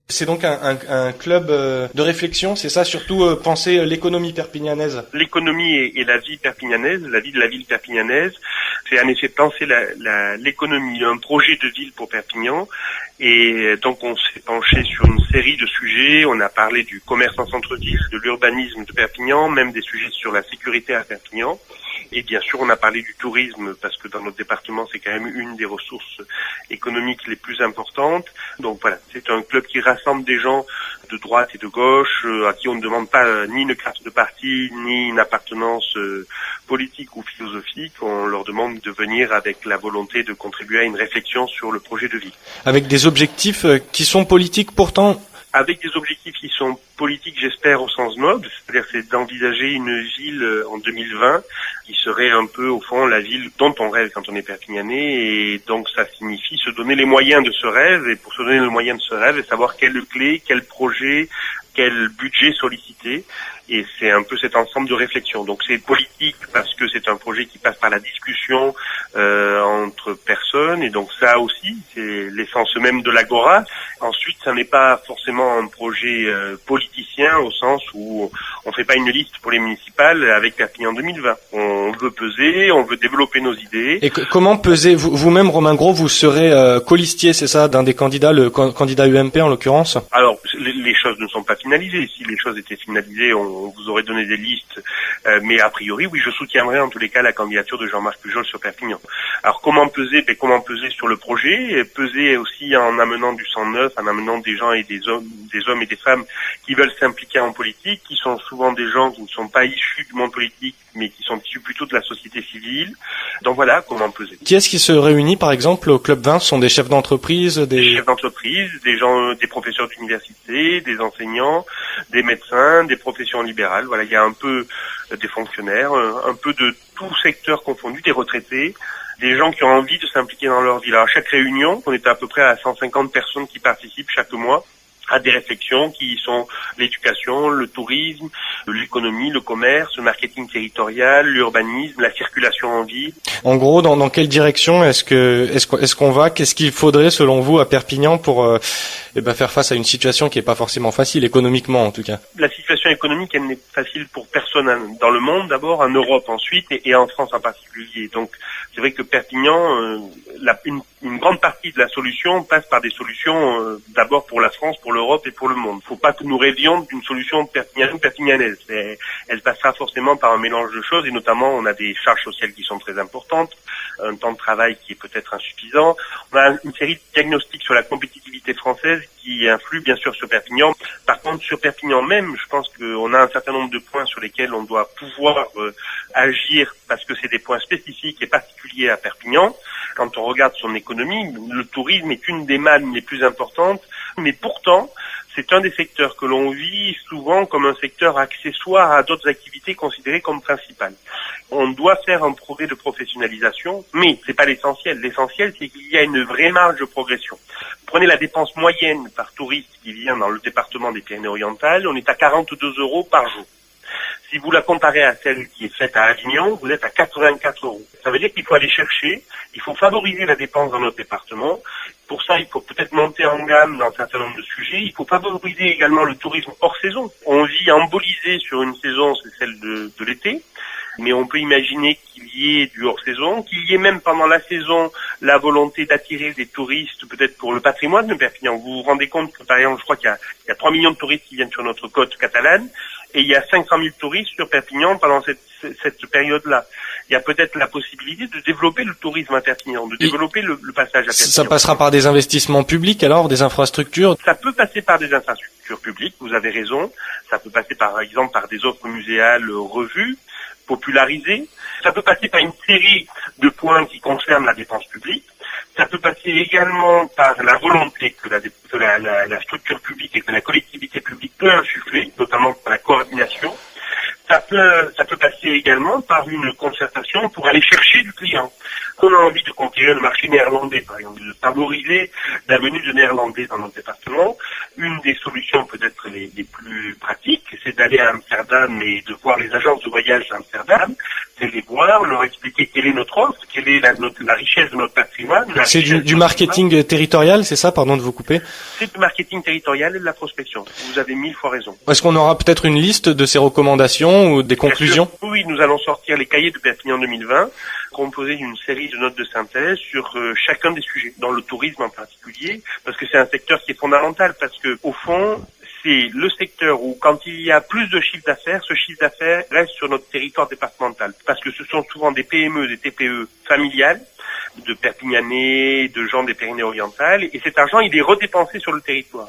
C'est donc un club de réflexion, c'est ça, surtout penser l'économie perpignanaise. L'économie et la vie perpignanaise, la vie de la ville perpignanaise, c'est en effet penser l'économie, un projet de ville pour Perpignan. Et donc on s'est penché sur une série de sujets, on a parlé du commerce en centre-ville, de l'urbanisme de Perpignan, même des sujets sur la sécurité à Perpignan. Et bien sûr, on a parlé du tourisme parce que dans notre département, c'est quand même une des ressources économiques les plus importantes. Donc voilà, c'est un club qui rassemble des gens de droite et de gauche, à qui on ne demande pas ni une carte de parti, ni une appartenance politique ou philosophique. On leur demande de venir avec la volonté de contribuer à une réflexion sur le projet de vie. Avec des objectifs qui sont politiques pourtant. Avec des objectifs qui sont politiques, j'espère, au sens noble, c'est-à-dire c'est d'envisager une ville en 2020 qui serait un peu, au fond, la ville dont on rêve quand on est perpignanais, et donc ça signifie se donner les moyens de ce rêve, et pour se donner les moyens de ce rêve, et savoir quelle clé, quel projet, quel budget solliciter, et c'est un peu cet ensemble de réflexions. Donc c'est politique parce que c'est un projet qui passe par la discussion entre personnes, et donc ça aussi, c'est l'essence même de l'Agora. Ensuite, ça n'est pas forcément un projet politicien au sens où on fait pas une liste pour les municipales avec Perpignan 2020. On veut peser, on veut développer nos idées. Et comment peser vous-même, Romain Gros, vous serez colistier, c'est ça, d'un des candidats, le candidat UMP en l'occurrence? Alors, les choses ne sont pas finalisées. Si les choses étaient finalisées, on vous aurait donné des listes. Mais a priori, oui, je soutiendrai en tous les cas la candidature de Jean-Marc Pujol sur Perpignan. Alors, comment peser? Comment peser sur le projet? Peser aussi en amenant du sang neuf, en amenant des gens et des hommes et des femmes qui veulent s'impliquer en politique, qui sont souvent des gens qui ne sont pas issus du monde politique, mais qui sont issus plutôt de la société civile. Donc voilà, comment peser. Qui est-ce qui se réunit, par exemple, au Club 20? Ce sont des chefs d'entreprise, des chefs d'entreprise, des gens, des professeurs d'université, des enseignants, des médecins, des professions libérales. Voilà, il y a un peu des fonctionnaires, un peu de tout secteur confondu, des retraités, des gens qui ont envie de s'impliquer dans leur vie. Alors, à chaque réunion, on est à peu près à 150 personnes qui participent chaque mois à des réflexions qui sont l'éducation, le tourisme, l'économie, le commerce, le marketing territorial, l'urbanisme, la circulation en ville. En gros, dans quelle direction est-ce qu'on va? Qu'est-ce qu'il faudrait, selon vous, à Perpignan pour faire face à une situation qui est pas forcément facile, économiquement en tout cas? La situation économique, elle n'est facile pour personne dans le monde, d'abord, en Europe ensuite, et en France en particulier. Donc, c'est vrai que Perpignan, une grande partie de la solution passe par des solutions d'abord pour la France, pour l'Europe et pour le monde. Il ne faut pas que nous rêvions d'une solution perpignanaise. Elle passera forcément par un mélange de choses, et notamment on a des charges sociales qui sont très importantes, un temps de travail qui est peut-être insuffisant. On a une série de diagnostics sur la compétitivité française qui influent bien sûr sur Perpignan. Par contre, sur Perpignan même, je pense qu'on a un certain nombre de points sur lesquels on doit pouvoir agir parce que c'est des points spécifiques et particuliers à Perpignan. Quand on regarde son économie, le tourisme est une des mannes les plus importantes, mais pourtant, c'est un des secteurs que l'on vit souvent comme un secteur accessoire à d'autres activités considérées comme principales. On doit faire un progrès de professionnalisation, mais c'est pas l'essentiel. L'essentiel, c'est qu'il y a une vraie marge de progression. Prenez la dépense moyenne par touriste qui vient dans le département des Pyrénées-Orientales, on est à 42 € par jour. Si vous la comparez à celle qui est faite à Avignon, vous êtes à 84 €. Ça veut dire qu'il faut aller chercher, il faut favoriser la dépense dans notre département. Pour ça, il faut peut-être monter en gamme dans un certain nombre de sujets. Il faut favoriser également le tourisme hors saison. On vit embolisé sur une saison, c'est celle de l'été. Mais on peut imaginer qu'il y ait du hors-saison, qu'il y ait même pendant la saison la volonté d'attirer des touristes, peut-être pour le patrimoine de Perpignan. Vous vous rendez compte que, par exemple, je crois qu'il y a 3 millions de touristes qui viennent sur notre côte catalane, et il y a 500 000 touristes sur Perpignan pendant cette période-là. Il y a peut-être la possibilité de développer le tourisme à Perpignan, de développer le passage à Perpignan. Ça passera par des investissements publics alors, des infrastructures? Ça peut passer par des infrastructures publiques, vous avez raison. Ça peut passer par exemple par des offres muséales revues, popularisées. Ça peut passer par une série de points qui concernent la dépense publique. Ça peut passer également par la volonté que la structure publique et que la collectivité publique peut insuffler, notamment par la coordination. Ça peut passer également par une concertation pour aller chercher du client. On a envie de conquérir le marché néerlandais, par exemple, de favoriser la venue de néerlandais dans notre département. Une des solutions peut-être les plus pratiques, c'est d'aller à Amsterdam et de voir les agences de voyage d'Amsterdam, c'est les voir, leur expliquer quelle est notre offre, quelle révéler la richesse de notre patrimoine. C'est du marketing territorial, c'est ça, pardon de vous couper? C'est du marketing territorial et de la prospection. Vous avez 1000 fois raison. Est-ce qu'on aura peut-être une liste de ces recommandations ou des conclusions? Oui, nous allons sortir les cahiers de Perpignan 2020, composés d'une série de notes de synthèse sur chacun des sujets, dans le tourisme en particulier, parce que c'est un secteur qui est fondamental, parce que au fond, c'est le secteur où, quand il y a plus de chiffre d'affaires, ce chiffre d'affaires reste sur notre territoire départemental. Parce que ce sont souvent des PME, des TPE familiales, de Perpignanais, de gens des Pyrénées-Orientales, et cet argent, il est redépensé sur le territoire.